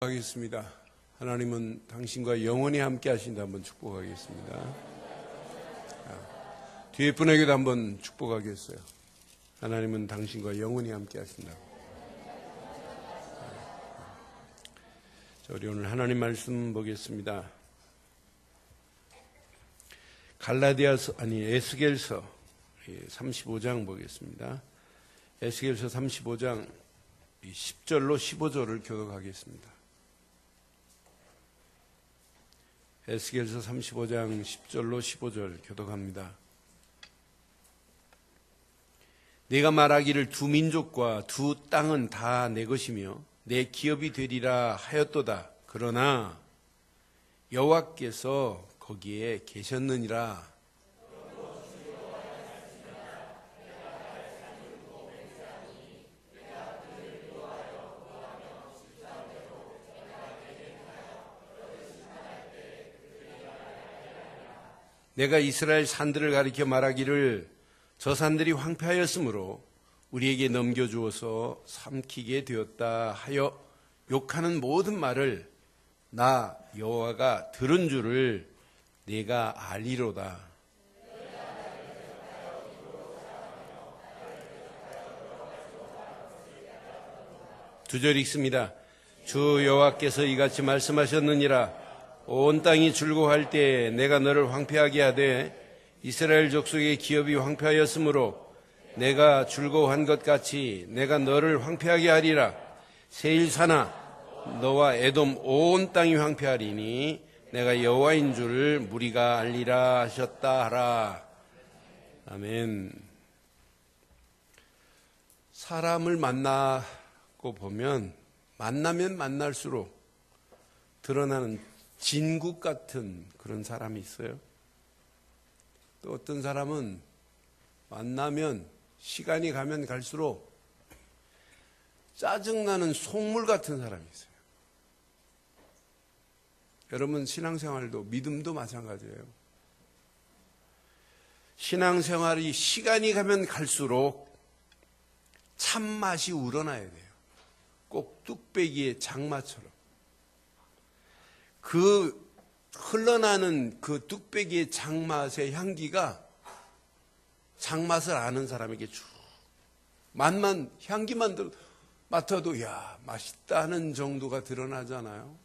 하겠습니다. 하나님은 당신과 영원히 함께 하신다. 한번 축복하겠습니다. 뒤에 분에게도 한번 축복하겠어요. 하나님은 당신과 영원히 함께 하신다. 자, 우리 오늘 하나님 말씀 보겠습니다. 에스겔서 35장 보겠습니다. 에스겔서 35장 10절로 15절을 교독하겠습니다. 에스겔서 35장 10절로 15절 교독합니다. 내가 말하기를 두 민족과 두 땅은 다 내 것이며 내 기업이 되리라 하였도다. 그러나 여호와께서 거기에 계셨느니라. 내가 이스라엘 산들을 가리켜 말하기를 저 산들이 황폐하였으므로 우리에게 넘겨주어서 삼키게 되었다 하여 욕하는 모든 말을 나 여호와가 들은 줄을 내가 알리로다. 두 절 읽습니다. 주 여호와께서 이같이 말씀하셨느니라. 온 땅이 줄고할 때에 내가 너를 황폐하게 하되 이스라엘 족속의 기업이 황폐하였으므로 내가 줄고한 것 같이 내가 너를 황폐하게 하리라. 세일산아 너와 에돔 온 땅이 황폐하리니 내가 여호와인 줄 무리가 알리라 하셨다 하라. 아멘. 사람을 만나고 보면 만나면 만날수록 드러나는 진국 같은 그런 사람이 있어요. 또 어떤 사람은 만나면 시간이 가면 갈수록 짜증나는 속물 같은 사람이 있어요. 여러분 신앙생활도 믿음도 마찬가지예요. 신앙생활이 시간이 가면 갈수록 참맛이 우러나야 돼요. 꼭 뚝배기의 장마처럼. 그 흘러나는 그 뚝배기의 장맛의 향기가 장맛을 아는 사람에게 쭉 맛만 향기만 맡아도 야 맛있다는 정도가 드러나잖아요.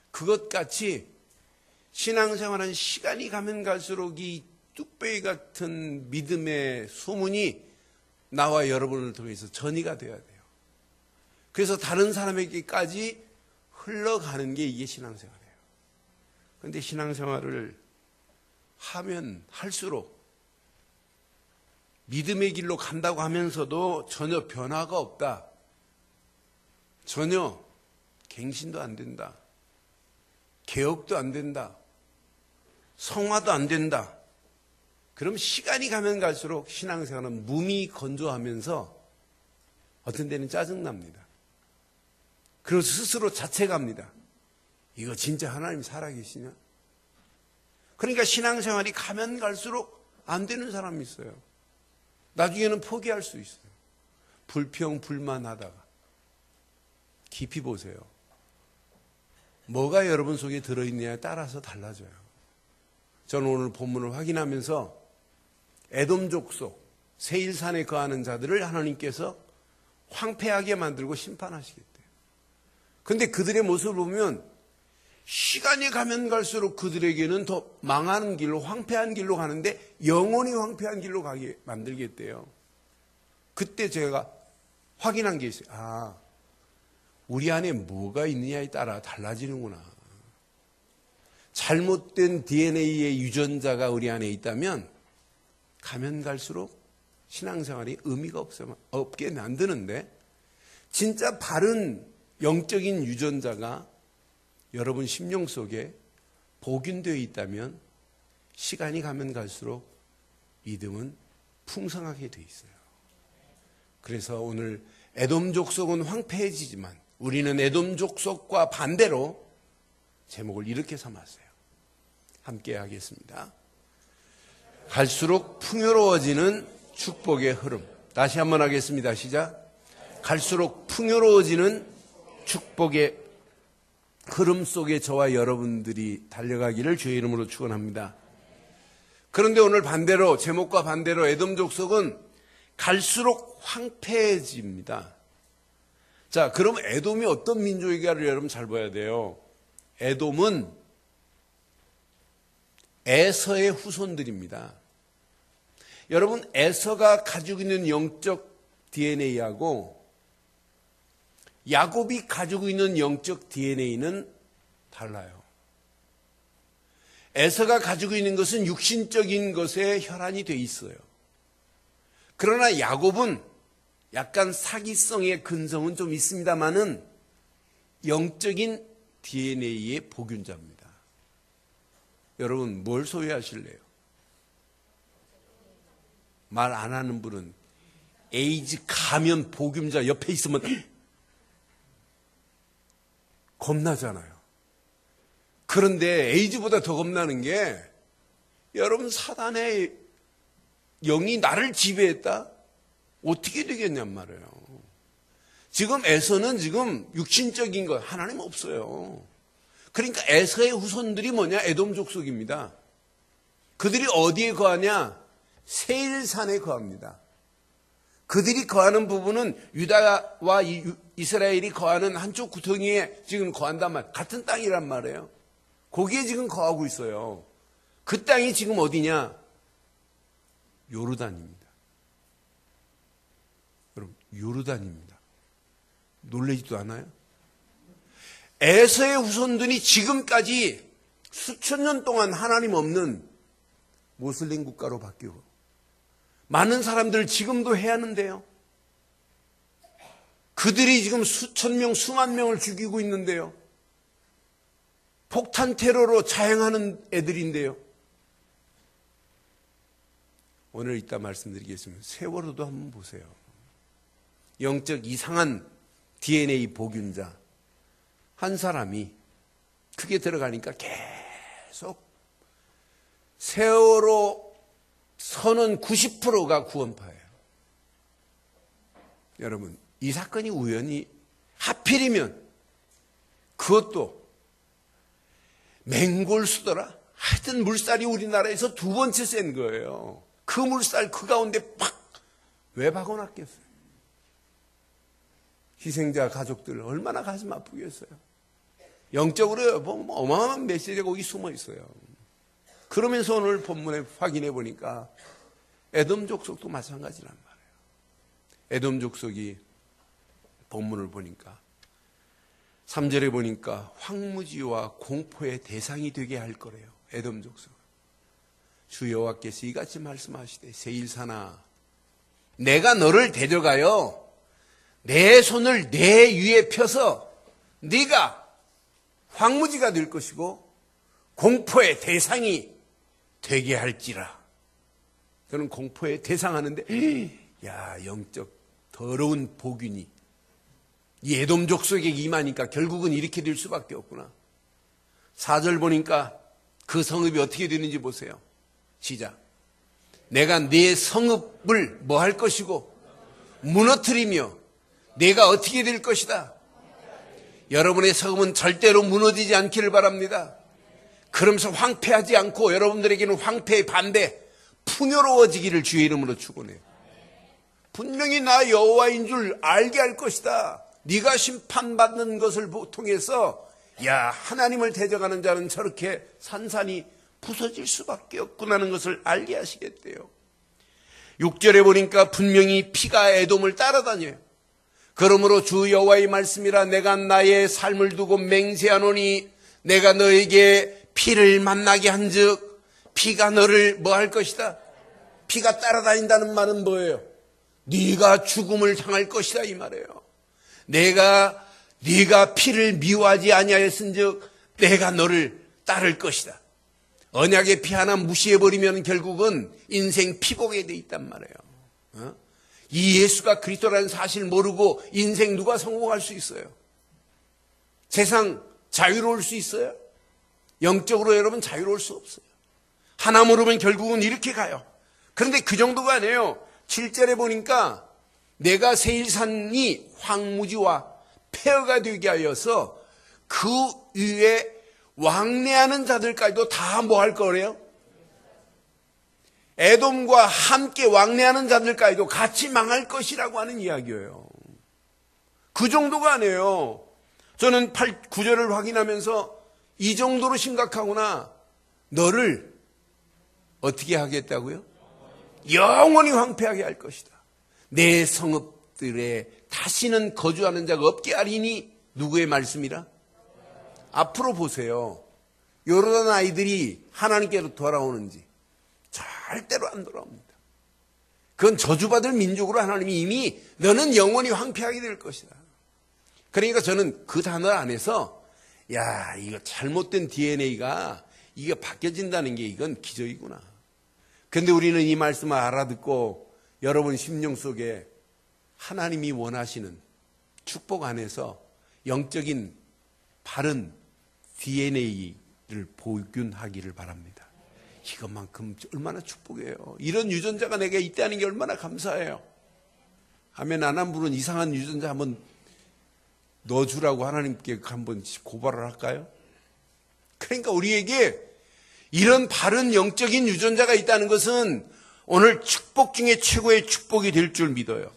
그것 같이 신앙생활은 시간이 가면 갈수록 이 뚝배기 같은 믿음의 소문이 나와 여러분을 통해서 전이가 돼야 돼요. 그래서 다른 사람에게까지 흘러가는 게 이게 신앙생활이에요. 그런데 신앙생활을 하면 할수록 믿음의 길로 간다고 하면서도 전혀 변화가 없다. 전혀 갱신도 안 된다. 개혁도 안 된다. 성화도 안 된다. 그럼 시간이 가면 갈수록 신앙생활은 무미건조하면서 어떤 데는 짜증납니다. 그리고 스스로 자책합니다. 이거 진짜 하나님 살아계시냐? 그러니까 신앙생활이 가면 갈수록 안 되는 사람이 있어요. 나중에는 포기할 수 있어요. 불평, 불만하다가. 깊이 보세요. 뭐가 여러분 속에 들어있느냐에 따라서 달라져요. 저는 오늘 본문을 확인하면서 에돔 족속, 세일산에 거하는 자들을 하나님께서 황폐하게 만들고 심판하시겠다. 근데 그들의 모습을 보면 시간이 가면 갈수록 그들에게는 더 망하는 길로 황폐한 길로 가는데 영원히 황폐한 길로 가게 만들겠대요. 그때 제가 확인한 게 있어요. 아, 우리 안에 뭐가 있느냐에 따라 달라지는구나. 잘못된 DNA의 유전자가 우리 안에 있다면 가면 갈수록 신앙생활이 의미가 없게 만드는데 진짜 바른 영적인 유전자가 여러분 심령 속에 복균되어 있다면 시간이 가면 갈수록 믿음은 풍성하게 되어 있어요. 그래서 오늘 에돔 족속은 황폐해지지만 우리는 에돔 족속과 반대로 제목을 이렇게 삼았어요. 함께 하겠습니다. 갈수록 풍요로워지는 축복의 흐름. 다시 한번 하겠습니다. 시작. 갈수록 풍요로워지는 축복의 흐름 속에 저와 여러분들이 달려가기를 주의 이름으로 축원합니다. 그런데 오늘 반대로, 제목과 반대로 에돔 족속은 갈수록 황폐해집니다. 자, 그럼 에돔이 어떤 민족인가를 여러분 잘 봐야 돼요. 에돔은 에서의 후손들입니다. 여러분, 에서가 가지고 있는 영적 DNA하고 야곱이 가지고 있는 영적 DNA는 달라요. 에서가 가지고 있는 것은 육신적인 것에 혈안이 돼 있어요. 그러나 야곱은 약간 사기성의 근성은 좀 있습니다만은 영적인 DNA의 복균자입니다. 여러분, 뭘 소유하실래요? 말 안 하는 분은 에이즈 감염 복균자 옆에 있으면 겁나잖아요. 그런데 에이즈보다 더 겁나는 게 여러분, 사단의 영이 나를 지배했다? 어떻게 되겠냔 말이에요. 지금 에서는 지금 육신적인 것 하나님 없어요. 그러니까 에서의 후손들이 뭐냐? 에돔 족속입니다. 그들이 어디에 거하냐? 세일산에 거합니다. 그들이 거하는 부분은 유다와 이스라엘이 거하는 한쪽 구덩이에 지금 거한단 말이에요. 같은 땅이란 말이에요. 거기에 지금 거하고 있어요. 그 땅이 지금 어디냐? 요르단입니다. 여러분, 요르단입니다. 놀라지도 않아요? 에서의 후손들이 지금까지 수천 년 동안 하나님 없는 모슬림 국가로 바뀌고 많은 사람들 지금도 해하는데요. 그들이 지금 수천 명, 수만 명을 죽이고 있는데요. 폭탄 테러로 자행하는 애들인데요. 오늘 이따 말씀드리겠습니다. 세월호도 한번 보세요. 영적 이상한 DNA 복균자 한 사람이 크게 들어가니까 계속 세월호 선은 90%가 구원파예요. 여러분, 이 사건이 우연히 하필이면 그것도 맹골수더라. 하여튼 물살이 우리나라에서 두 번째 센 거예요. 그 물살 그 가운데 팍! 왜 박아놨겠어요? 희생자 가족들 얼마나 가슴 아프겠어요. 영적으로 뭐 어마어마한 메시지가 거기 숨어 있어요. 그러면서 오늘 본문에 확인해 보니까 에돔 족속도 마찬가지란 말이에요. 에돔 족속이 본문을 보니까 3절에 보니까 황무지와 공포의 대상이 되게 할 거래요. 에돔 족속. 주 여호와께서 이같이 말씀하시되 세일산아 내가 너를 데려가요 내 손을 내 위에 펴서 네가 황무지가 될 것이고 공포의 대상이 되게 할지라. 저는 공포의 대상 하는데 야, 영적 더러운 복균이 이 에돔 족속에게 임하니까 결국은 이렇게 될 수밖에 없구나. 4절 보니까 그 성읍이 어떻게 되는지 보세요. 시작. 내가 네 성읍을 뭐 할 것이고 무너뜨리며 내가 어떻게 될 것이다. 여러분의 성읍은 절대로 무너지지 않기를 바랍니다. 그러면서 황폐하지 않고 여러분들에게는 황폐의 반대 풍요로워지기를 주의 이름으로 축원해요. 분명히 나 여호와인 줄 알게 할 것이다. 네가 심판받는 것을 통해서 야, 하나님을 대적하는 자는 저렇게 산산이 부서질 수밖에 없구나는 것을 알게 하시겠대요. 6절에 보니까 분명히 피가 에돔을 따라다녀요. 그러므로 주 여호와의 말씀이라 내가 나의 삶을 두고 맹세하노니 내가 너에게 피를 만나게 한즉 피가 너를 뭐 할 것이다. 피가 따라다닌다는 말은 뭐예요? 네가 죽음을 당할 것이다 이 말이에요. 네가 피를 미워하지 아니하였은즉 내가 너를 따를 것이다. 언약의 피 하나 무시해버리면 결국은 인생 피복에 돼 있단 말이에요. 이 예수가 그리스도라는 사실 모르고 인생 누가 성공할 수 있어요? 세상 자유로울 수 있어요? 영적으로 여러분 자유로울 수 없어요. 하나 모르면 결국은 이렇게 가요. 그런데 그 정도가 아니에요. 7절에 보니까 내가 세일산이 황무지와 폐허가 되게 하여서 그 위에 왕래하는 자들까지도 다 뭐 할 거래요? 에돔과 함께 왕래하는 자들까지도 같이 망할 것이라고 하는 이야기예요. 그 정도가 아니에요. 저는 9절을 확인하면서 이 정도로 심각하구나. 너를 어떻게 하겠다고요? 영원히 황폐하게 할 것이다. 내 성읍들에 다시는 거주하는 자가 없게 하리니 누구의 말씀이라? 앞으로 보세요. 요르단 아이들이 하나님께로 돌아오는지 절대로 안 돌아옵니다. 그건 저주받을 민족으로 하나님이 이미 너는 영원히 황폐하게 될 것이다. 그러니까 저는 그 단어 안에서 야, 이거 잘못된 DNA가 이게 바뀌어진다는 게 이건 기적이구나. 그런데 우리는 이 말씀을 알아듣고 여러분 심령 속에 하나님이 원하시는 축복 안에서 영적인 바른 DNA를 복균하기를 바랍니다. 이것만큼 얼마나 축복이에요. 이런 유전자가 내게 있다는 게 얼마나 감사해요. 하면 안 한 분은 이상한 유전자 한번 넣어주라고 하나님께 한번 고발을 할까요? 그러니까 우리에게 이런 바른 영적인 유전자가 있다는 것은 오늘 축복 중에 최고의 축복이 될 줄 믿어요.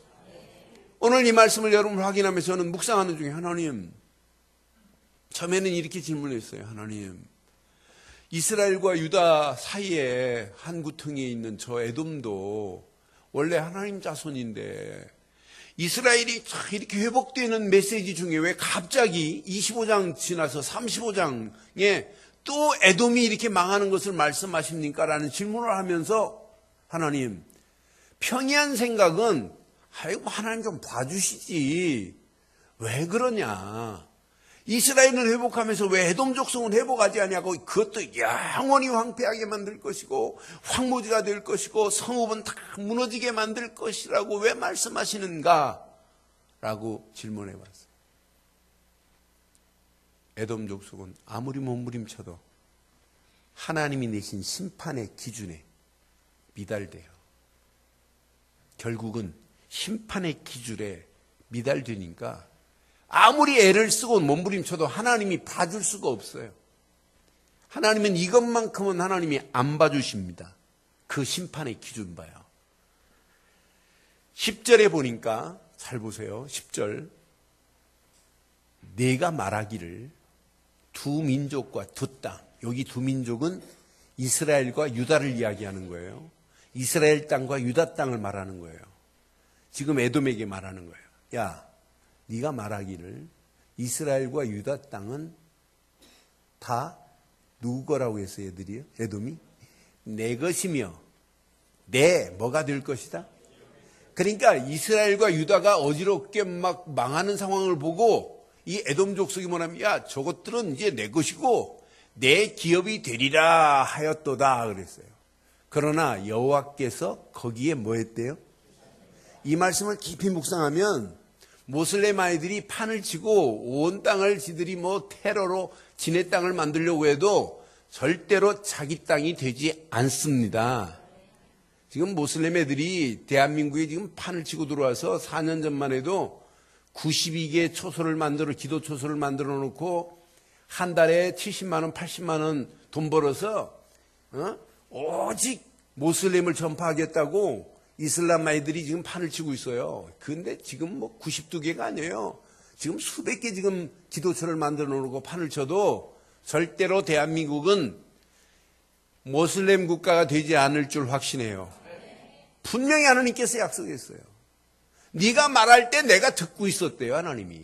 오늘 이 말씀을 여러분 확인하면서 저는 묵상하는 중에 하나님, 처음에는 이렇게 질문했어요. 하나님, 이스라엘과 유다 사이에 한 구퉁이에 있는 저 에돔도 원래 하나님 자손인데 이스라엘이 이렇게 회복되는 메시지 중에 왜 갑자기 25장 지나서 35장에 또 에돔이 이렇게 망하는 것을 말씀하십니까? 라는 질문을 하면서 하나님, 평이한 생각은 아이고 하나님 좀 봐주시지 왜 그러냐, 이스라엘은 회복하면서 왜 에돔 족속은 회복하지 않냐고, 그것도 영원히 황폐하게 만들 것이고 황무지가 될 것이고 성읍은 다 무너지게 만들 것이라고 왜 말씀하시는가? 라고 질문해 봤어요. 에돔 족속은 아무리 몸부림쳐도 하나님이 내신 심판의 기준에 미달돼요. 결국은 심판의 기준에 미달되니까 아무리 애를 쓰고 몸부림쳐도 하나님이 봐줄 수가 없어요. 하나님은 이것만큼은 하나님이 안 봐주십니다. 그 심판의 기준 봐요. 10절에 보니까 잘 보세요. 10절, 내가 말하기를 두 민족과 두 땅, 여기 두 민족은 이스라엘과 유다를 이야기하는 거예요. 이스라엘 땅과 유다 땅을 말하는 거예요. 지금 에돔에게 말하는 거예요. 야, 네가 말하기를 이스라엘과 유다 땅은 다 누구 거라고 했어요? 애들이요? 에돔이? 내 것이며 내 뭐가 될 것이다? 그러니까 이스라엘과 유다가 어지럽게 막 망하는 상황을 보고 이 에돔 족속이 뭐냐면, 야, 저것들은 이제 내 것이고 내 기업이 되리라 하였도다 그랬어요. 그러나 여호와께서 거기에 뭐 했대요? 이 말씀을 깊이 묵상하면 모슬렘 아이들이 판을 치고 온 땅을 지들이 뭐 테러로 지네 땅을 만들려고 해도 절대로 자기 땅이 되지 않습니다. 지금 모슬렘 애들이 대한민국에 지금 판을 치고 들어와서 4년 전만 해도 92개의 초소를 만들어, 기도 초소를 만들어 놓고 한 달에 70만 원, 80만 원 돈 벌어서 오직 모슬렘을 전파하겠다고 이슬람 아이들이 지금 판을 치고 있어요. 근데 지금 뭐 92개가 아니에요. 지금 수백 개 지금 기도처를 만들어 놓고 판을 쳐도 절대로 대한민국은 모슬렘 국가가 되지 않을 줄 확신해요. 분명히 하나님께서 약속했어요. 네가 말할 때 내가 듣고 있었대요, 하나님이.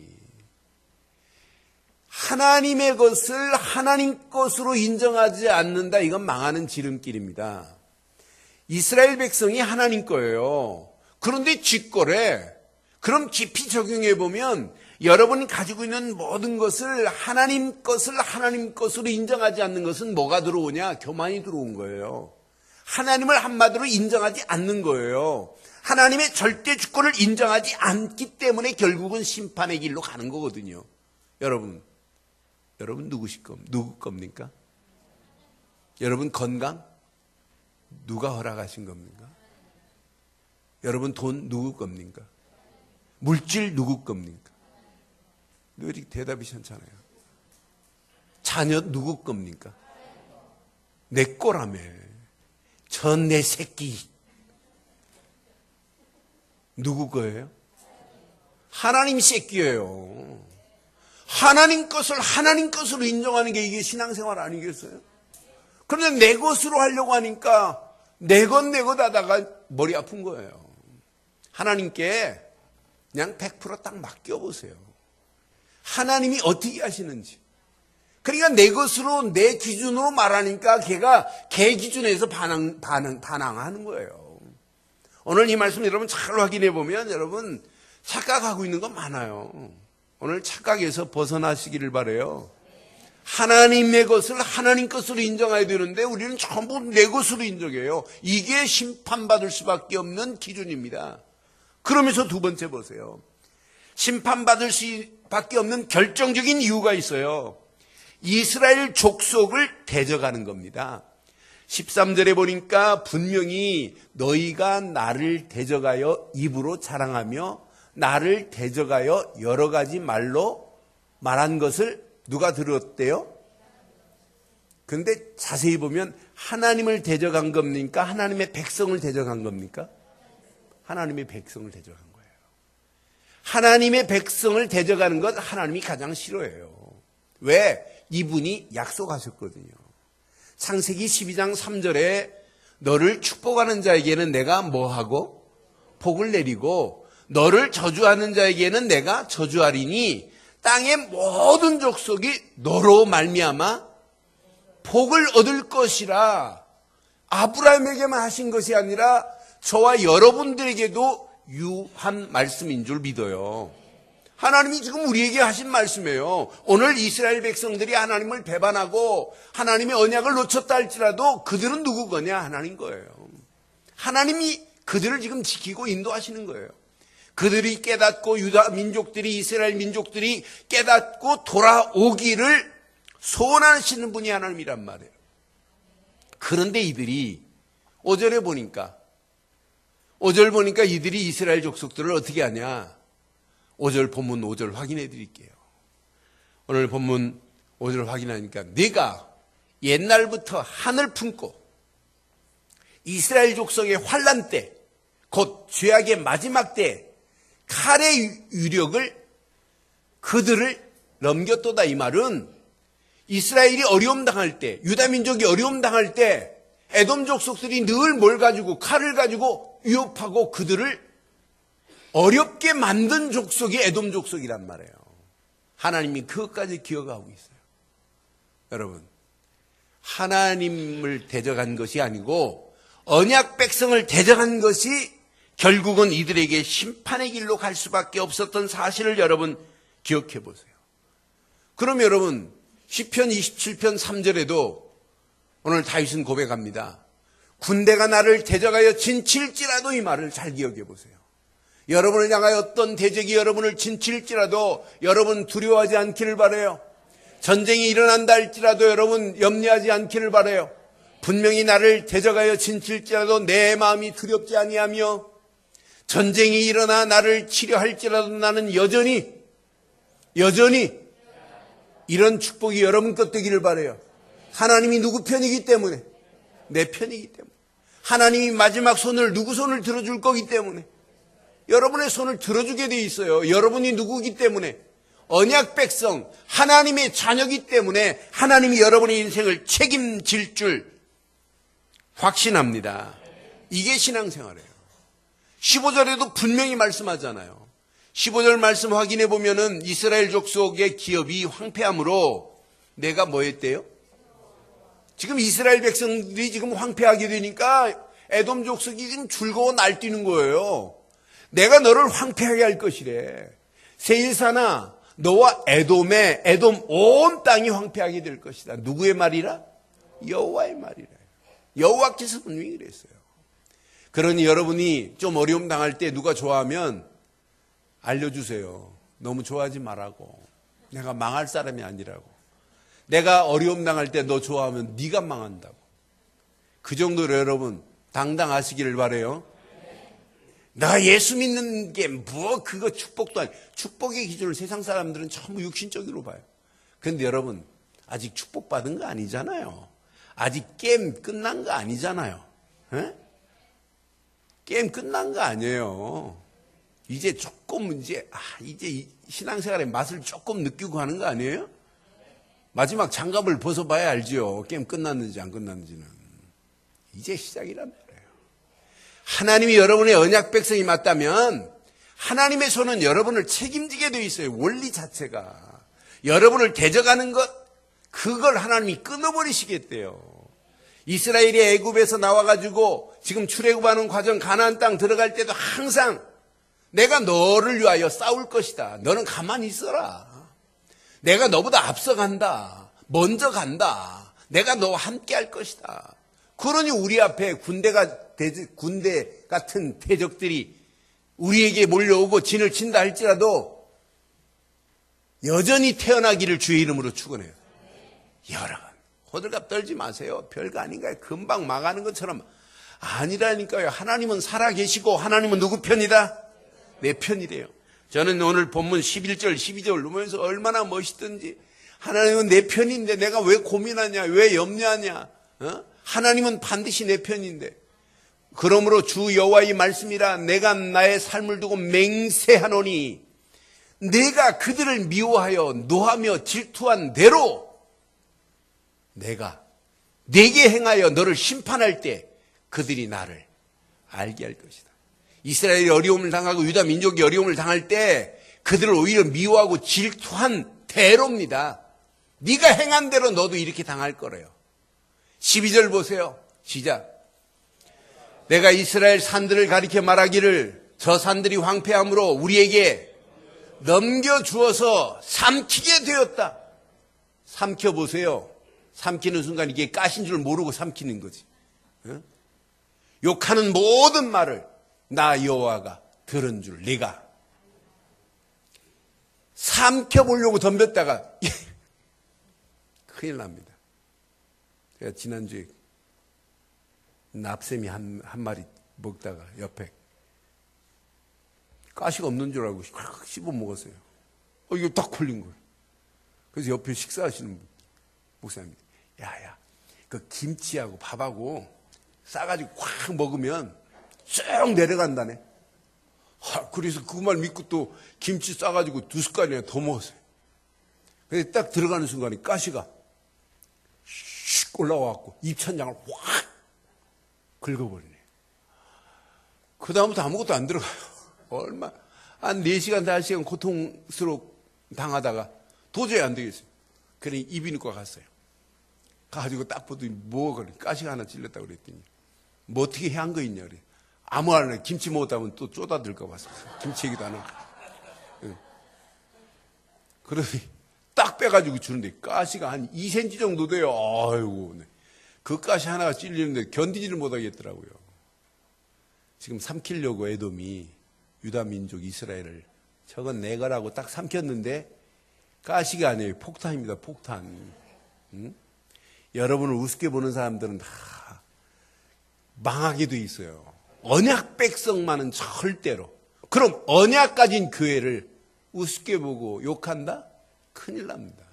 하나님의 것을 하나님 것으로 인정하지 않는다, 이건 망하는 지름길입니다. 이스라엘 백성이 하나님 거예요. 그런데 지 거래. 그럼 깊이 적용해 보면 여러분이 가지고 있는 모든 것을 하나님 것으로 인정하지 않는 것은 뭐가 들어오냐? 교만이 들어온 거예요. 하나님을 한마디로 인정하지 않는 거예요. 하나님의 절대 주권을 인정하지 않기 때문에 결국은 심판의 길로 가는 거거든요. 여러분 누구 겁니까? 여러분 건강? 누가 허락하신 겁니까? 여러분 돈 누구 겁니까? 물질 누구 겁니까? 왜 이렇게 대답이 시원찮아요? 자녀 누구 겁니까? 내 거라며. 전 내 새끼. 누구 거예요? 하나님 새끼예요. 하나님 것을 하나님 것으로 인정하는 게 이게 신앙생활 아니겠어요? 그런데 내 것으로 하려고 하니까 내 것 하다가 머리 아픈 거예요. 하나님께 그냥 100% 딱 맡겨보세요. 하나님이 어떻게 하시는지. 그러니까 내 것으로 내 기준으로 말하니까 걔가 걔 기준에서 반항하는 거예요. 오늘 이 말씀 여러분 잘 확인해 보면 여러분 착각하고 있는 거 많아요. 오늘 착각에서 벗어나시기를 바라요. 하나님의 것을 하나님 것으로 인정해야 되는데 우리는 전부 내 것으로 인정해요. 이게 심판받을 수밖에 없는 기준입니다. 그러면서 두 번째 보세요. 심판받을 수밖에 없는 결정적인 이유가 있어요. 이스라엘 족속을 대적하는 겁니다. 13절에 보니까 분명히 너희가 나를 대적하여 입으로 자랑하며 나를 대적하여 여러 가지 말로 말한 것을 누가 들었대요? 그런데 자세히 보면 하나님을 대적한 겁니까? 하나님의 백성을 대적한 겁니까? 하나님의 백성을 대적한 거예요. 하나님의 백성을 대적하는 것 하나님이 가장 싫어해요. 왜? 이분이 약속하셨거든요. 창세기 12장 3절에 너를 축복하는 자에게는 내가 뭐하고? 복을 내리고 너를 저주하는 자에게는 내가 저주하리니 땅의 모든 족속이 너로 말미암아 복을 얻을 것이라. 아브라함에게만 하신 것이 아니라 저와 여러분들에게도 유한 말씀인 줄 믿어요. 하나님이 지금 우리에게 하신 말씀이에요. 오늘 이스라엘 백성들이 하나님을 배반하고 하나님의 언약을 놓쳤다 할지라도 그들은 누구 거냐? 하나님 거예요. 하나님이 그들을 지금 지키고 인도하시는 거예요. 그들이 깨닫고 유다 민족들이 이스라엘 민족들이 깨닫고 돌아오기를 소원하시는 분이 하나님이란 말이에요. 그런데 이들이 5절 보니까 이들이 이스라엘 족속들을 어떻게 하냐? 5절 본문 5절 확인해 드릴게요. 오늘 본문 5절 확인하니까 네가 옛날부터 하늘 품고 이스라엘 족속의 환난 때 곧 죄악의 마지막 때 칼의 위력을 그들을 넘겼도다. 이 말은 이스라엘이 어려움 당할 때, 유다 민족이 어려움 당할 때 에돔 족속들이 늘 뭘 가지고 칼을 가지고 위협하고 그들을 어렵게 만든 족속이 에돔 족속이란 말이에요. 하나님이 그것까지 기억하고 있어요. 여러분, 하나님을 대적한 것이 아니고 언약 백성을 대적한 것이 결국은 이들에게 심판의 길로 갈 수밖에 없었던 사실을 여러분 기억해 보세요. 그럼 여러분 시편 27편 3절에도 오늘 다윗은 고백합니다. 군대가 나를 대적하여 진칠지라도 이 말을 잘 기억해 보세요. 여러분을 향하여 어떤 대적이 여러분을 진칠지라도 여러분 두려워하지 않기를 바라요. 전쟁이 일어난다 할지라도 여러분 염려하지 않기를 바라요. 분명히 나를 대적하여 진칠지라도 내 마음이 두렵지 아니하며 전쟁이 일어나 나를 치려할지라도 나는 여전히 이런 축복이 여러분 것 되기를 바라요. 하나님이 누구 편이기 때문에, 내 편이기 때문에, 하나님이 마지막 손을 누구 손을 들어줄 거기 때문에, 여러분의 손을 들어주게 돼 있어요. 여러분이 누구기 때문에, 언약 백성 하나님의 자녀이기 때문에 하나님이 여러분의 인생을 책임질 줄 확신합니다. 이게 신앙생활이에요. 15절에도 분명히 말씀하잖아요. 15절 말씀 확인해 보면은 이스라엘 족속의 기업이 황폐함으로 내가 뭐 했대요? 지금 이스라엘 백성들이 지금 황폐하게 되니까 에돔 족속이 지금 즐거워 날뛰는 거예요. 내가 너를 황폐하게 할 것이래. 세일사나 너와 에돔 온 땅이 황폐하게 될 것이다. 누구의 말이라? 여호와의 말이라. 여호와께서 분명히 그랬어요. 그러니 여러분이 좀 어려움 당할 때 누가 좋아하면 알려주세요. 너무 좋아하지 말라고. 내가 망할 사람이 아니라고. 내가 어려움 당할 때 너 좋아하면 네가 망한다고. 그 정도로 여러분 당당하시기를 바라요. 나 예수 믿는 게 뭐 그거 축복도 아니. 축복의 기준을 세상 사람들은 전부 육신적으로 봐요. 그런데 여러분 아직 축복받은 거 아니잖아요. 아직 게임 끝난 거 아니잖아요. 에? 게임 끝난 거 아니에요. 이제 조금 이제 신앙생활의 맛을 조금 느끼고 하는 거 아니에요? 마지막 장갑을 벗어봐야 알죠. 게임 끝났는지 안 끝났는지는. 이제 시작이란 말이에요. 하나님이 여러분의 언약 백성이 맞다면 하나님의 손은 여러분을 책임지게 되어 있어요. 원리 자체가. 여러분을 대적하는 것, 그걸 하나님이 끊어버리시겠대요. 이스라엘이 애굽에서 나와가지고 지금 출애굽하는 과정 가나안 땅 들어갈 때도 항상 내가 너를 위하여 싸울 것이다. 너는 가만히 있어라. 내가 너보다 앞서간다. 먼저 간다. 내가 너와 함께 할 것이다. 그러니 우리 앞에 군대 같은 대적들이 우리에게 몰려오고 진을 친다 할지라도 여전히 태어나기를 주의 이름으로 축원해요. 여러분, 호들갑 떨지 마세요. 별거 아닌가요? 금방 망하는 것처럼 아니라니까요. 하나님은 살아계시고 하나님은 누구 편이다? 내 편이래요. 저는 오늘 본문 11절, 12절 보면서 얼마나 멋있던지, 하나님은 내 편인데 내가 왜 고민하냐, 왜 염려하냐. 하나님은 반드시 내 편인데. 그러므로 주 여호와의 말씀이라 내가 나의 삶을 두고 맹세하노니 내가 그들을 미워하여 노하며 질투한 대로 내가 내게 행하여 너를 심판할 때 그들이 나를 알게 할 것이다. 이스라엘이 어려움을 당하고 유다 민족이 어려움을 당할 때 그들을 오히려 미워하고 질투한 대로입니다. 네가 행한 대로 너도 이렇게 당할 거래요. 12절 보세요. 시작. 내가 이스라엘 산들을 가리켜 말하기를 저 산들이 황폐함으로 우리에게 넘겨주어서 삼키게 되었다. 삼켜보세요. 삼키는 순간 이게 가신 줄 모르고 삼키는 거지. 욕하는 모든 말을 나 여호와가 들은 줄 내가 삼켜보려고 덤볐다가 큰일 납니다. 제가 지난주에 납샘이 한 마리 먹다가 옆에 가시가 없는 줄 알고 씹어 먹었어요. 이거 딱 걸린 거예요. 그래서 옆에 식사하시는 목사님, 야야, 그 김치하고 밥하고 싸가지고 확 먹으면 쭉 내려간다네. 그래서 그 말 믿고 또 김치 싸가지고 2숟갈이나 더 먹었어요. 그래서 딱 들어가는 순간에 가시가 슉 올라와갖고 입천장을 확 긁어버리네. 그 다음부터 아무것도 안 들어가요. 한 4시간, 5시간 고통스럽게 당하다가 도저히 안 되겠어요. 그러니 이비인후과 갔어요. 가가지고 딱 보더니 뭐가 그래. 가시가 하나 찔렸다고 그랬더니 뭐 어떻게 해야 한 거 있냐 그래. 아무 말이나 김치 먹었다면 또 쪼다들까 봐서 김치 얘기도 안 하고. 그러니 딱 빼가지고 주는데 가시가 한 2cm 정도 돼요. 아이고, 그 가시 하나가 찔리는데 견디지를 못하겠더라고요. 지금 삼키려고 에돔이 유다 민족 이스라엘을 저건 내 거라고 딱 삼켰는데 가시가 아니에요. 폭탄입니다. 폭탄. 여러분을 우습게 보는 사람들은 다 망하게 돼 있어요. 언약 백성만은 절대로. 그럼 언약 가진 교회를 우습게 보고 욕한다? 큰일 납니다.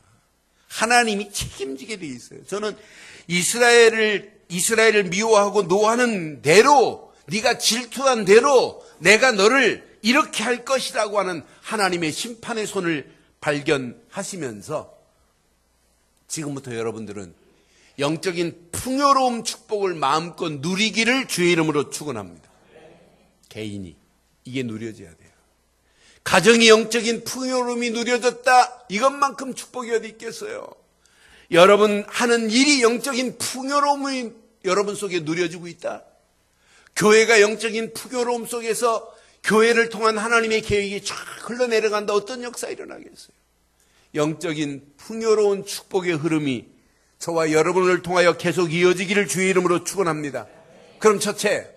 하나님이 책임지게 돼 있어요. 저는 이스라엘을 미워하고 노하는 대로, 네가 질투한 대로 내가 너를 이렇게 할 것이라고 하는 하나님의 심판의 손을 발견하시면서 지금부터 여러분들은 영적인 풍요로움 축복을 마음껏 누리기를 주의 이름으로 축원합니다. 개인이 이게 누려져야 돼요. 가정이 영적인 풍요로움이 누려졌다. 이것만큼 축복이 어디 있겠어요. 여러분 하는 일이 영적인 풍요로움이 여러분 속에 누려지고 있다. 교회가 영적인 풍요로움 속에서 교회를 통한 하나님의 계획이 쫙 흘러내려간다. 어떤 역사 일어나겠어요. 영적인 풍요로운 축복의 흐름이 저와 여러분을 통하여 계속 이어지기를 주의 이름으로 축원합니다. 그럼 첫째,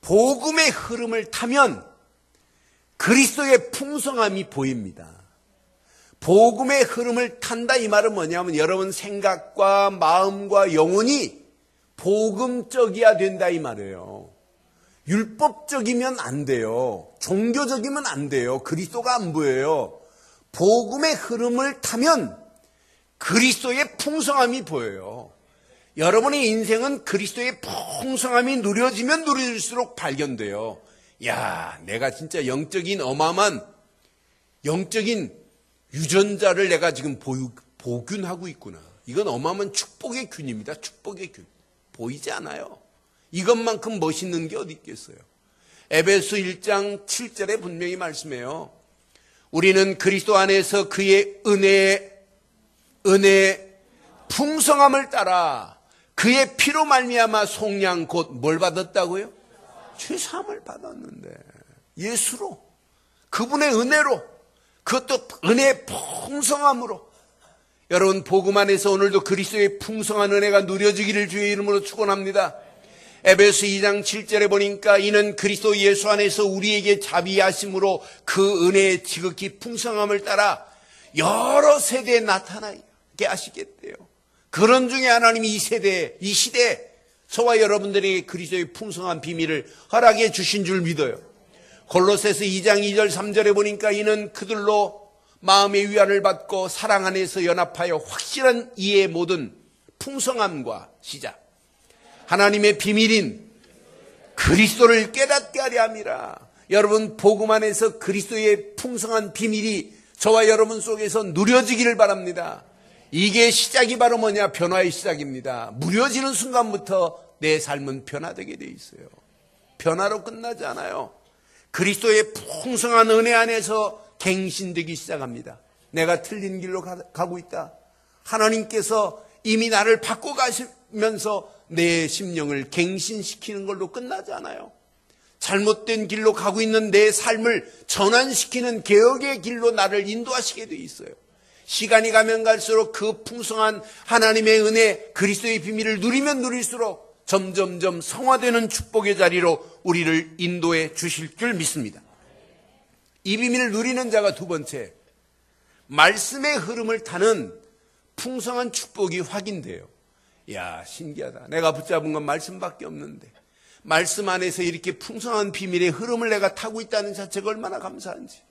복음의 흐름을 타면 그리스도의 풍성함이 보입니다. 복음의 흐름을 탄다 이 말은 뭐냐면 여러분 생각과 마음과 영혼이 복음적이어야 된다 이 말이에요. 율법적이면 안 돼요. 종교적이면 안 돼요. 그리스도가 안 보여요. 복음의 흐름을 타면 그리스도의 풍성함이 보여요. 여러분의 인생은 그리스도의 풍성함이 누려지면 누려질수록 발견돼요. 야, 내가 진짜 영적인 어마어마한 영적인 유전자를 내가 지금 보균하고 있구나. 이건 어마어마한 축복의 균입니다. 축복의 균. 보이지 않아요. 이것만큼 멋있는 게 어디 있겠어요. 에베소 1장 7절에 분명히 말씀해요. 우리는 그리스도 안에서 그의 은혜의 풍성함을 따라 그의 피로 말미암아 속량 곧 뭘 받았다고요? 죄사함을 받았는데 예수로, 그분의 은혜로, 그것도 은혜의 풍성함으로. 여러분, 복음 안에서 오늘도 그리스도의 풍성한 은혜가 누려지기를 주의 이름으로 축원합니다. 에베소 2장 7절에 보니까 이는 그리스도 예수 안에서 우리에게 자비하심으로 그 은혜의 지극히 풍성함을 따라 여러 세대에 나타나게 하시겠대요. 그런 중에 하나님이 이 시대에 저와 여러분들에게 그리스도의 풍성한 비밀을 허락해 주신 줄 믿어요. 골로새서 2장 2절 3절에 보니까 이는 그들로 마음의 위안을 받고 사랑 안에서 연합하여 확실한 이해의 모든 풍성함과 시작, 하나님의 비밀인 그리스도를 깨닫게 하려 함이라. 여러분, 복음 안에서 그리스도의 풍성한 비밀이 저와 여러분 속에서 누려지기를 바랍니다. 이게 시작이 바로 뭐냐? 변화의 시작입니다. 누려지는 순간부터 내 삶은 변화되게 돼 있어요. 변화로 끝나지 않아요. 그리스도의 풍성한 은혜 안에서 갱신되기 시작합니다. 내가 틀린 길로 가고 있다. 하나님께서 이미 나를 바꿔가시면서 내 심령을 갱신시키는 걸로 끝나지 않아요. 잘못된 길로 가고 있는 내 삶을 전환시키는 개혁의 길로 나를 인도하시게 돼 있어요. 시간이 가면 갈수록 그 풍성한 하나님의 은혜, 그리스도의 비밀을 누리면 누릴수록 점점점 성화되는 축복의 자리로 우리를 인도해 주실 줄 믿습니다. 이 비밀을 누리는 자가 두 번째, 말씀의 흐름을 타는 풍성한 축복이 확인돼요. 이야, 신기하다. 내가 붙잡은 건 말씀밖에 없는데 말씀 안에서 이렇게 풍성한 비밀의 흐름을 내가 타고 있다는 자체가 얼마나 감사한지.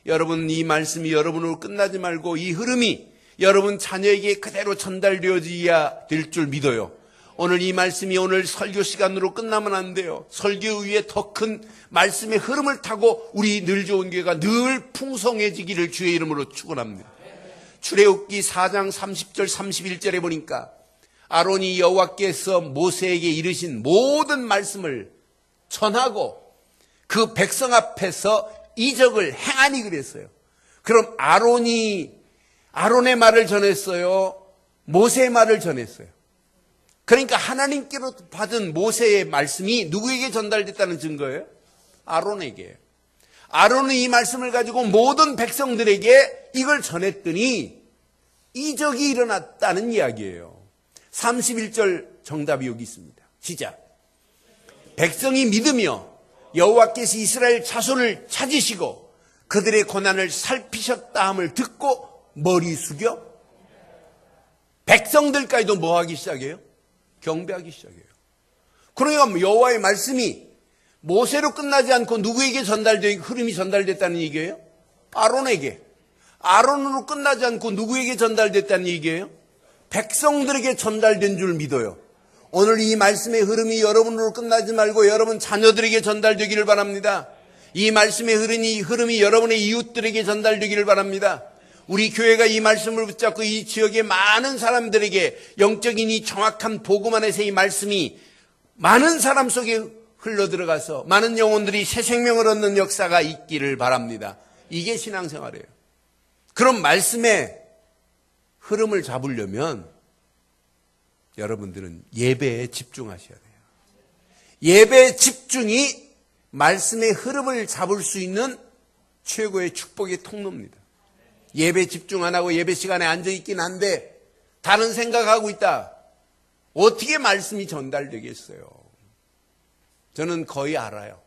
여러분, 이 말씀이 여러분으로 끝나지 말고 이 흐름이 여러분 자녀에게 그대로 전달되어져야 될 줄 믿어요. 오늘 이 말씀이 오늘 설교 시간으로 끝나면 안 돼요. 설교 위에 더 큰 말씀의 흐름을 타고 우리 늘 좋은 교회가 늘 풍성해지기를 주의 이름으로 축원합니다. 출애굽기 4장 30절 31절에 보니까 아론이 여호와께서 모세에게 이르신 모든 말씀을 전하고 그 백성 앞에서 이적을 행하니 그랬어요. 그럼 아론의 말을 전했어요? 모세의 말을 전했어요? 그러니까 하나님께로 받은 모세의 말씀이 누구에게 전달됐다는 증거예요? 아론에게. 아론은 이 말씀을 가지고 모든 백성들에게 이걸 전했더니 이적이 일어났다는 이야기예요. 31절 정답이 여기 있습니다. 시작. 백성이 믿으며 여호와께서 이스라엘 자손을 찾으시고 그들의 고난을 살피셨다 함을 듣고 머리 숙여 백성들까지도 뭐 하기 시작해요? 경배하기 시작해요. 그러니까 여호와의 말씀이 모세로 끝나지 않고 누구에게 흐름이 전달됐다는 얘기예요? 아론에게. 아론으로 끝나지 않고 누구에게 전달됐다는 얘기예요? 백성들에게 전달된 줄 믿어요. 오늘 이 말씀의 흐름이 여러분으로 끝나지 말고 여러분 자녀들에게 전달되기를 바랍니다. 이 말씀의 흐름이 여러분의 이웃들에게 전달되기를 바랍니다. 우리 교회가 이 말씀을 붙잡고 이 지역의 많은 사람들에게 영적인 이 정확한 복음 안에서 이 말씀이 많은 사람 속에 흘러들어가서 많은 영혼들이 새 생명을 얻는 역사가 있기를 바랍니다. 이게 신앙생활이에요. 그럼 말씀의 흐름을 잡으려면 여러분들은 예배에 집중하셔야 돼요. 예배의 집중이 말씀의 흐름을 잡을 수 있는 최고의 축복의 통로입니다. 예배 집중 안 하고 예배 시간에 앉아있긴 한데 다른 생각하고 있다. 어떻게 말씀이 전달되겠어요? 저는 거의 알아요.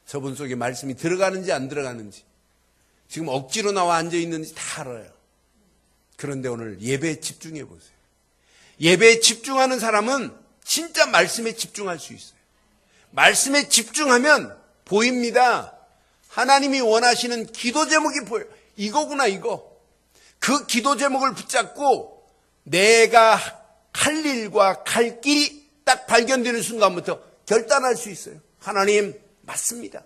저분 속에 말씀이 들어가는지 안 들어가는지. 지금 억지로 나와 앉아있는지 다 알아요. 그런데 오늘 예배에 집중해 보세요. 예배에 집중하는 사람은 진짜 말씀에 집중할 수 있어요. 말씀에 집중하면 보입니다. 하나님이 원하시는 기도 제목이 보여요. 이거구나, 이거. 그 기도 제목을 붙잡고 내가 할 일과 갈 길이 딱 발견되는 순간부터 결단할 수 있어요. 하나님, 맞습니다.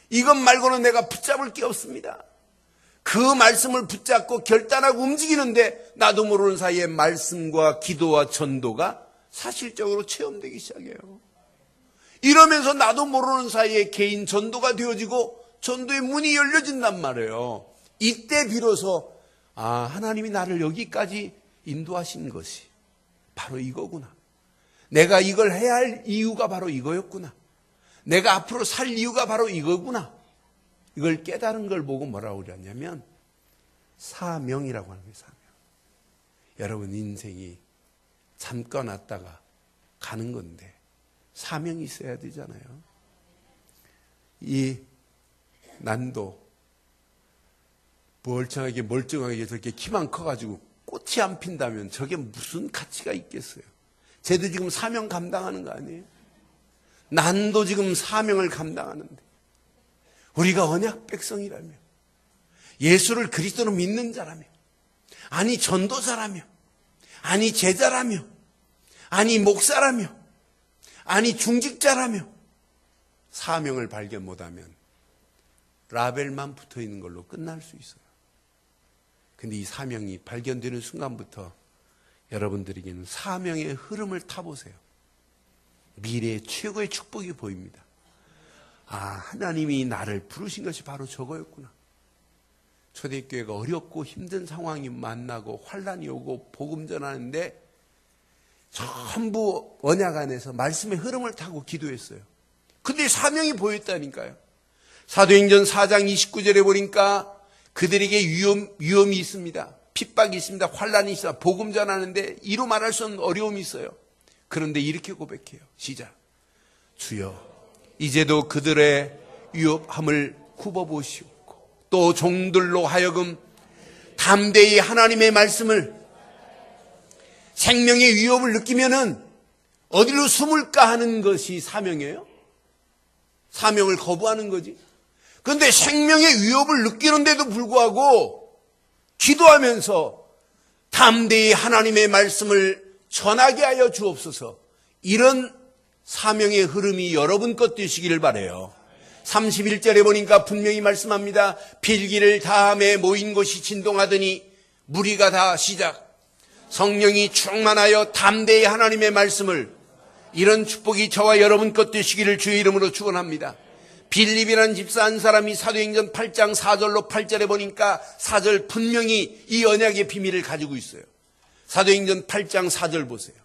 이것 말고는 내가 붙잡을 게 없습니다. 그 말씀을 붙잡고 결단하고 움직이는데 나도 모르는 사이에 말씀과 기도와 전도가 사실적으로 체험되기 시작해요. 이러면서 나도 모르는 사이에 개인 전도가 되어지고 전도의 문이 열려진단 말이에요. 이때 비로소 하나님이 나를 여기까지 인도하신 것이 바로 이거구나. 내가 이걸 해야 할 이유가 바로 이거였구나. 내가 앞으로 살 이유가 바로 이거구나. 이걸 깨달은 걸 보고 뭐라고 그러냐면 사명이라고 하는 거예요. 사명. 여러분 인생이 잠깐 왔다가 가는 건데 사명이 있어야 되잖아요. 이 난도 멀쩡하게 저렇게 키만 커가지고 꽃이 안 핀다면 저게 무슨 가치가 있겠어요. 쟤도 지금 사명 감당하는 거 아니에요? 난도 지금 사명을 감당하는데 우리가 언약 백성이라며 예수를 그리스도로 믿는 자라며 아니 전도자라며 아니 제자라며 아니 목사라며 아니 중직자라며 사명을 발견 못하면 라벨만 붙어있는 걸로 끝날 수 있어요. 근데 이 사명이 발견되는 순간부터 여러분들에게는 사명의 흐름을 타보세요. 미래의 최고의 축복이 보입니다. 하나님이 나를 부르신 것이 바로 저거였구나. 초대교회가 어렵고 힘든 상황이 만나고 환란이 오고 복음 전하는데 전부 언약 안에서 말씀의 흐름을 타고 기도했어요. 근데 사명이 보였다니까요. 사도행전 4장 29절에 보니까 그들에게 위험이 있습니다. 핍박이 있습니다. 환란이 있습니다. 복음 전하는데 이루 말할 수 없는 어려움이 있어요. 그런데 이렇게 고백해요. 시작. 주여 이제도 그들의 위협함을 굽어보시옵고 또 종들로 하여금 담대히 하나님의 말씀을 생명의 위협을 느끼면은 어디로 숨을까 하는 것이 사명이에요. 사명을 거부하는 거지. 그런데 생명의 위협을 느끼는데도 불구하고 기도하면서 담대히 하나님의 말씀을 전하게 하여 주옵소서. 이런 사명의 흐름이 여러분 것 되시기를 바라요. 31절에 보니까 분명히 말씀합니다. 필기를 다함에 모인 곳이 진동하더니 무리가 다 시작. 성령이 충만하여 담대히 하나님의 말씀을 이런 축복이 저와 여러분 것 되시기를 주의 이름으로 축원합니다. 빌립이라는 집사 한 사람이 사도행전 8장 4절로 8절에 보니까 4절 분명히 이 언약의 비밀을 가지고 있어요. 사도행전 8장 4절 보세요.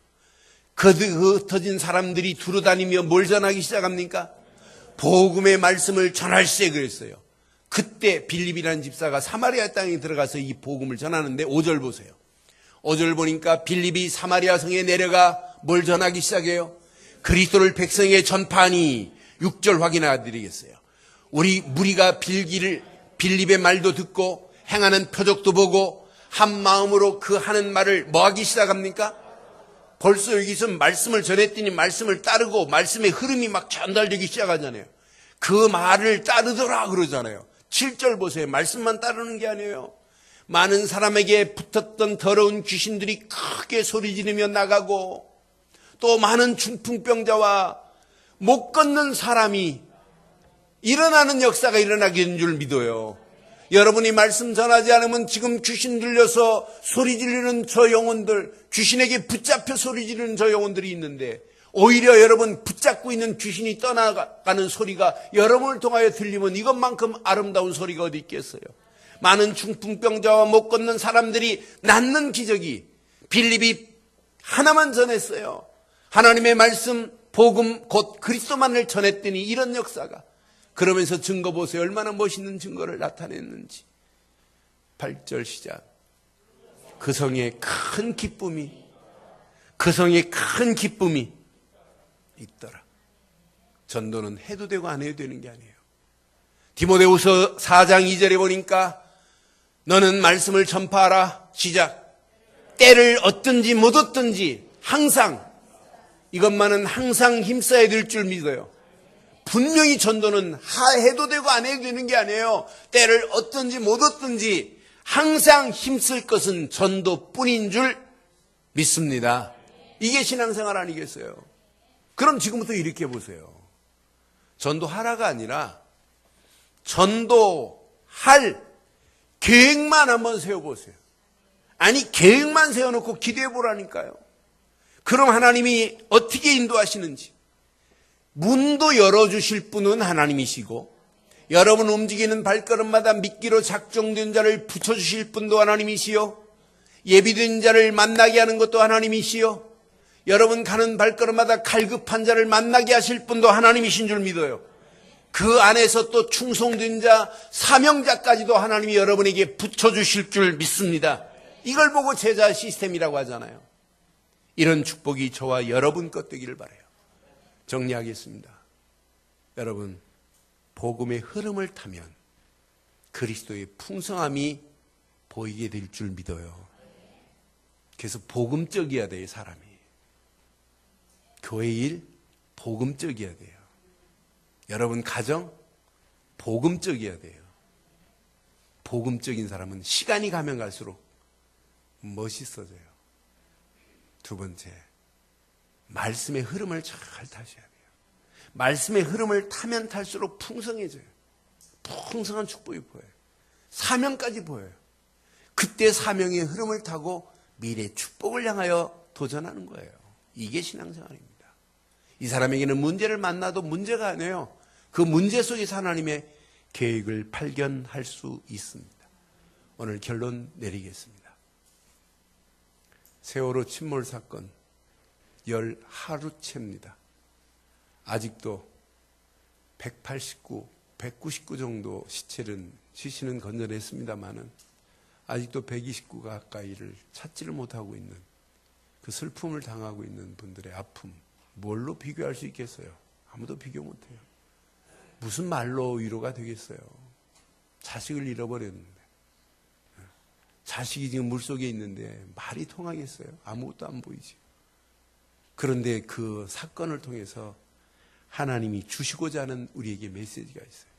흩어진 사람들이 두루다니며 뭘 전하기 시작합니까? 복음의 말씀을 전할세 그랬어요. 그때 빌립이라는 집사가 사마리아 땅에 들어가서 이 복음을 전하는데 5절 보세요. 5절 보니까 빌립이 사마리아 성에 내려가 뭘 전하기 시작해요? 그리스도를 백성에게 전파하니 6절 확인해 드리겠어요. 우리 무리가 빌립의 말도 듣고 행하는 표적도 보고 한 마음으로 그 하는 말을 뭐 하기 시작합니까? 벌써 여기서 말씀을 전했더니 말씀을 따르고 말씀의 흐름이 막 전달되기 시작하잖아요. 그 말을 따르더라 그러잖아요. 7절 보세요. 말씀만 따르는 게 아니에요. 많은 사람에게 붙었던 더러운 귀신들이 크게 소리 지르며 나가고 또 많은 중풍병자와 못 걷는 사람이 일어나는 역사가 일어나게 된 줄 믿어요. 여러분이 말씀 전하지 않으면 지금 귀신 들려서 소리 지르는 저 영혼들, 귀신에게 붙잡혀 소리 지르는 저 영혼들이 있는데 오히려 여러분 붙잡고 있는 귀신이 떠나가는 소리가 여러분을 통하여 들리면 이것만큼 아름다운 소리가 어디 있겠어요. 많은 중풍병자와 못 걷는 사람들이 낫는 기적이 빌립이 하나만 전했어요. 하나님의 말씀, 복음, 곧 그리스도만을 전했더니 이런 역사가. 그러면서 증거 보세요. 얼마나 멋있는 증거를 나타냈는지. 8절 시작. 그 성에 큰 기쁨이 있더라. 전도는 해도 되고 안 해도 되는 게 아니에요. 디모데후서 4장 2절에 보니까 너는 말씀을 전파하라. 시작. 때를 얻든지 못 얻든지 항상 이것만은 항상 힘써야 될 줄 믿어요. 분명히 전도는 해도 되고 안 해도 되는 게 아니에요. 때를 얻든지 못 얻든지 항상 힘쓸 것은 전도뿐인 줄 믿습니다. 이게 신앙생활 아니겠어요? 그럼 지금부터 이렇게 보세요. 전도하라가 아니라 전도할 계획만 한번 세워보세요. 아니, 계획만 세워놓고 기도해 보라니까요. 그럼 하나님이 어떻게 인도하시는지, 문도 열어주실 분은 하나님이시고, 여러분 움직이는 발걸음마다 미끼로 작정된 자를 붙여주실 분도 하나님이시요, 예비된 자를 만나게 하는 것도 하나님이시요, 여러분 가는 발걸음마다 갈급한 자를 만나게 하실 분도 하나님이신 줄 믿어요. 그 안에서 또 충성된 자, 사명자까지도 하나님이 여러분에게 붙여주실 줄 믿습니다. 이걸 보고 제자 시스템이라고 하잖아요. 이런 축복이 저와 여러분 것 되기를 바라요. 정리하겠습니다. 여러분, 복음의 흐름을 타면 그리스도의 풍성함이 보이게 될 줄 믿어요. 그래서 복음적이어야 돼요, 사람이. 교회 일, 복음적이어야 돼요. 여러분 가정, 복음적이어야 돼요. 복음적인 사람은 시간이 가면 갈수록 멋있어져요. 두 번째, 말씀의 흐름을 잘 타셔야 돼요. 말씀의 흐름을 타면 탈수록 풍성해져요. 풍성한 축복이 보여요. 사명까지 보여요. 그때 사명의 흐름을 타고 미래 축복을 향하여 도전하는 거예요. 이게 신앙생활입니다. 이 사람에게는 문제를 만나도 문제가 아니에요. 그 문제 속에서 하나님의 계획을 발견할 수 있습니다. 오늘 결론 내리겠습니다. 세월호 침몰 사건 10하루째입니다. 아직도 189, 199 정도 시신은 건져냈습니다마는 아직도 129 가까이를 찾지를 못하고 있는 그 슬픔을 당하고 있는 분들의 아픔, 뭘로 비교할 수 있겠어요? 아무도 비교 못해요. 무슨 말로 위로가 되겠어요? 자식을 잃어버렸는데, 자식이 지금 물속에 있는데 말이 통하겠어요? 아무것도 안 보이지. 그런데 그 사건을 통해서 하나님이 주시고자 하는 우리에게 메시지가 있어요.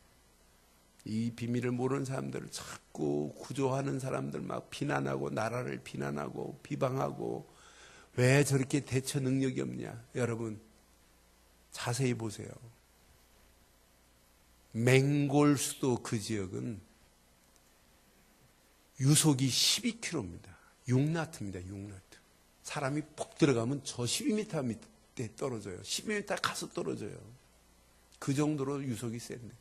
이 비밀을 모르는 사람들을 자꾸 구조하는 사람들 막 비난하고, 나라를 비난하고 비방하고, 왜 저렇게 대처 능력이 없냐. 여러분 자세히 보세요. 맹골수도 그 지역은 유속이 12km입니다. 6나트입니다. 6나트. 사람이 폭 들어가면 저 12m 밑에 떨어져요. 12m 가서 떨어져요. 그 정도로 유속이 센데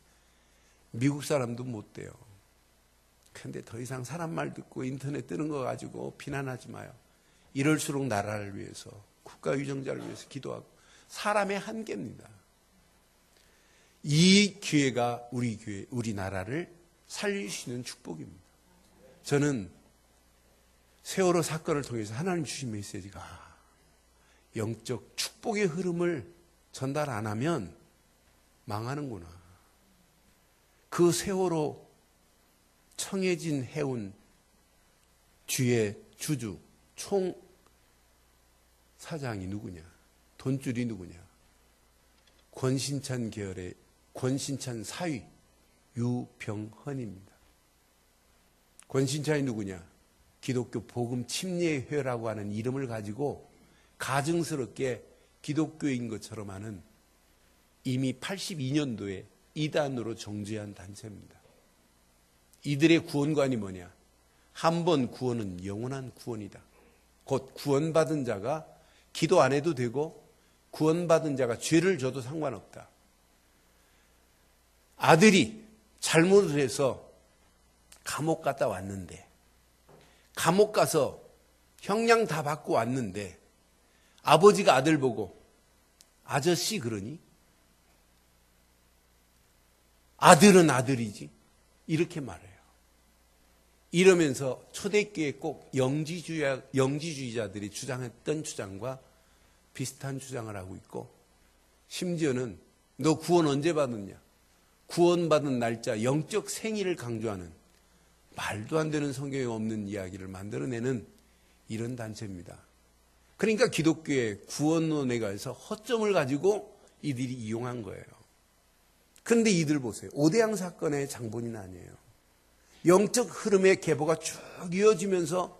미국 사람도 못 돼요. 그런데 더 이상 사람 말 듣고 인터넷 뜨는 거 가지고 비난하지 마요. 이럴수록 나라를 위해서, 국가 위정자를 위해서 기도하고, 사람의 한계입니다. 이 기회가 우리 교회, 우리나라를 살릴 수 있는 축복입니다. 저는 세월호 사건을 통해서 하나님 주신 메시지가 영적 축복의 흐름을 전달 안 하면 망하는구나. 그 세월호 청해진 해운 뒤에 주주, 총 사장이 누구냐? 돈줄이 누구냐? 권신찬 계열의 권신찬 사위 유병헌입니다. 권신찬이 누구냐? 기독교 복음 침례회라고 하는 이름을 가지고 가증스럽게 기독교인 것처럼 하는, 이미 82년도에 이단으로 정죄한 단체입니다. 이들의 구원관이 뭐냐? 한 번 구원은 영원한 구원이다. 곧 구원받은 자가 기도 안 해도 되고 구원받은 자가 죄를 져도 상관없다. 아들이 잘못을 해서 감옥 갔다 왔는데, 감옥 가서 형량 다 받고 왔는데 아버지가 아들 보고 아저씨 그러니? 아들은 아들이지. 이렇게 말해요. 이러면서 초대교회 꼭 영지주의자들이 주장했던 주장과 비슷한 주장을 하고 있고, 심지어는 너 구원 언제 받았냐? 구원받은 날짜, 영적 생일을 강조하는 말도 안 되는, 성경에 없는 이야기를 만들어내는 이런 단체입니다. 그러니까 기독교의 구원론에 가서 허점을 가지고 이들이 이용한 거예요. 그런데 이들 보세요. 오대양 사건의 장본인 아니에요. 영적 흐름의 계보가 쭉 이어지면서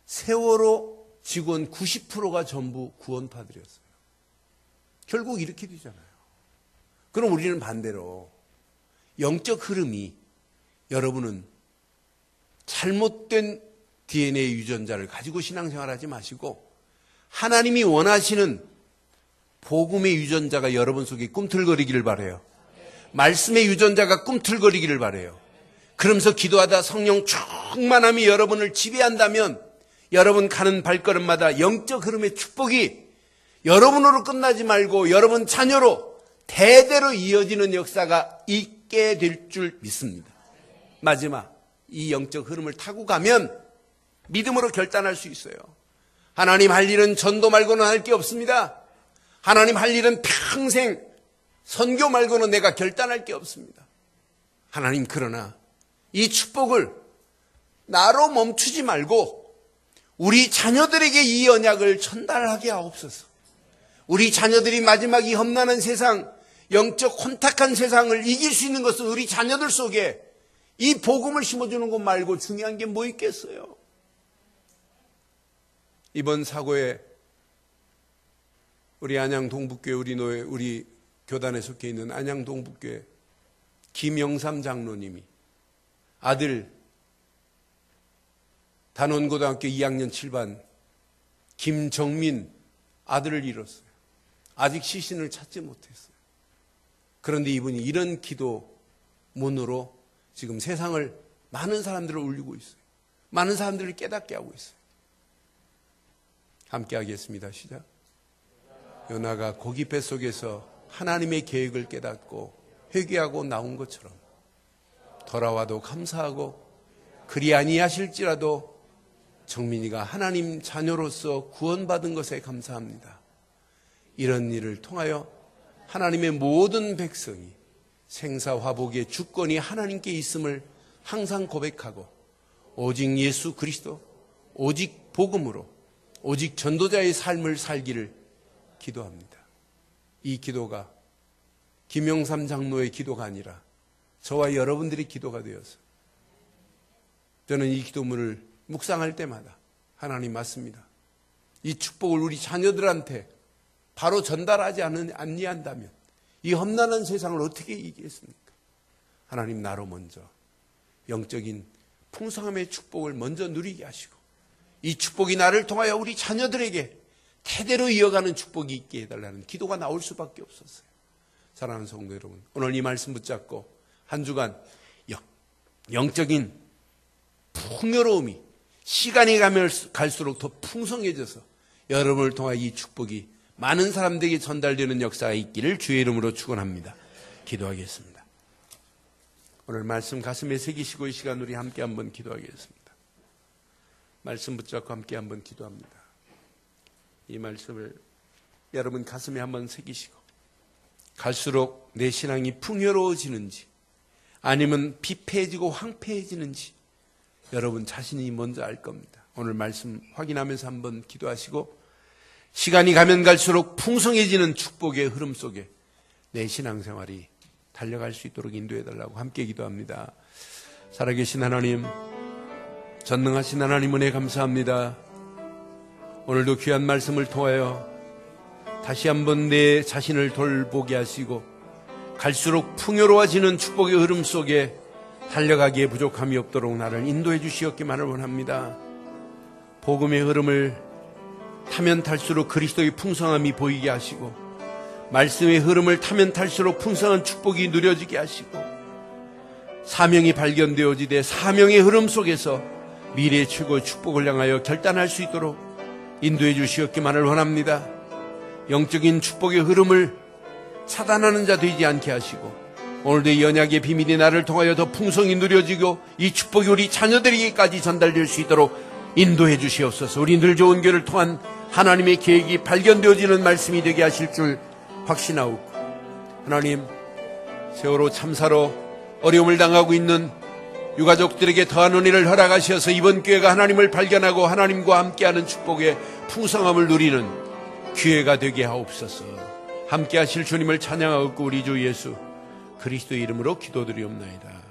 세월호 직원 90%가 전부 구원파들이었어요. 결국 이렇게 되잖아요. 그럼 우리는 반대로 영적 흐름이, 여러분은 잘못된 DNA 유전자를 가지고 신앙생활하지 마시고 하나님이 원하시는 복음의 유전자가 여러분 속에 꿈틀거리기를 바라요. 말씀의 유전자가 꿈틀거리기를 바라요. 그러면서 기도하다 성령 충만함이 여러분을 지배한다면 여러분 가는 발걸음마다 영적 흐름의 축복이 여러분으로 끝나지 말고 여러분 자녀로 대대로 이어지는 역사가 있게 될 줄 믿습니다. 마지막, 이 영적 흐름을 타고 가면 믿음으로 결단할 수 있어요. 하나님 할 일은 전도 말고는 할 게 없습니다. 하나님 할 일은 평생 선교 말고는 내가 결단할 게 없습니다. 하나님, 그러나 이 축복을 나로 멈추지 말고 우리 자녀들에게 이 언약을 전달하게 하옵소서. 우리 자녀들이 마지막 이 험난한 세상, 영적 혼탁한 세상을 이길 수 있는 것은 우리 자녀들 속에 이 복음을 심어주는 것 말고 중요한 게 뭐 있겠어요? 이번 사고에 우리 안양 동북교회 우리 교단에 속해 있는 안양 동북교회 김영삼 장로님이 아들 단원고등학교 2학년 7반 김정민 아들을 잃었어요. 아직 시신을 찾지 못했어요. 그런데 이분이 이런 기도문으로 지금 세상을, 많은 사람들을 울리고 있어요. 많은 사람들을 깨닫게 하고 있어요. 함께 하겠습니다. 시작. 요나가 고기 뱃속에서 하나님의 계획을 깨닫고 회개하고 나온 것처럼 돌아와도 감사하고, 그리 아니하실지라도 정민이가 하나님 자녀로서 구원받은 것에 감사합니다. 이런 일을 통하여 하나님의 모든 백성이 생사화복의 주권이 하나님께 있음을 항상 고백하고 오직 예수 그리스도, 오직 복음으로, 오직 전도자의 삶을 살기를 기도합니다. 이 기도가 김영삼 장로의 기도가 아니라 저와 여러분들의 기도가 되어서 저는 이 기도문을 묵상할 때마다 하나님, 맞습니다. 이 축복을 우리 자녀들한테 바로 전달하지 않니한다면 이 험난한 세상을 어떻게 이기겠습니까? 하나님, 나로 먼저 영적인 풍성함의 축복을 먼저 누리게 하시고 이 축복이 나를 통하여 우리 자녀들에게 대대로 이어가는 축복이 있게 해달라는 기도가 나올 수밖에 없었어요. 사랑하는 성도 여러분, 오늘 이 말씀 붙잡고 한 주간 영적인 풍요로움이 시간이 가면 갈수록 더 풍성해져서 여러분을 통하여 이 축복이 많은 사람들에게 전달되는 역사가 있기를 주의 이름으로 축원합니다. 기도하겠습니다. 오늘 말씀 가슴에 새기시고 이 시간 우리 함께 한번 기도하겠습니다. 말씀 붙잡고 함께 한번 기도합니다. 이 말씀을 여러분 가슴에 한번 새기시고 갈수록 내 신앙이 풍요로워지는지 아니면 비폐해지고 황폐해지는지 여러분 자신이 먼저 알 겁니다. 오늘 말씀 확인하면서 한번 기도하시고 시간이 가면 갈수록 풍성해지는 축복의 흐름 속에 내 신앙생활이 달려갈 수 있도록 인도해달라고 함께 기도합니다. 살아계신 하나님, 전능하신 하나님 은혜 감사합니다. 오늘도 귀한 말씀을 통하여 다시 한번 내 자신을 돌보게 하시고 갈수록 풍요로워지는 축복의 흐름 속에 달려가기에 부족함이 없도록 나를 인도해 주시었기만을 원합니다. 복음의 흐름을 타면 탈수록 그리스도의 풍성함이 보이게 하시고 말씀의 흐름을 타면 탈수록 풍성한 축복이 누려지게 하시고 사명이 발견되어지되 사명의 흐름 속에서 미래의 최고의 축복을 향하여 결단할 수 있도록 인도해 주시었기만을 원합니다. 영적인 축복의 흐름을 차단하는 자 되지 않게 하시고 오늘도 이 언약의 비밀이 나를 통하여 더 풍성히 누려지고 이 축복이 우리 자녀들에게까지 전달될 수 있도록 인도해 주시옵소서. 우리 늘 좋은 교회를 통한 하나님의 계획이 발견되어지는 말씀이 되게 하실 줄 확신하옵고 하나님, 세월호 참사로 어려움을 당하고 있는 유가족들에게 더한 은혜를 허락하셔서 이번 기회가 하나님을 발견하고 하나님과 함께하는 축복의 풍성함을 누리는 기회가 되게 하옵소서. 함께 하실 주님을 찬양하고 우리 주 예수 그리스도의 이름으로 기도드리옵나이다.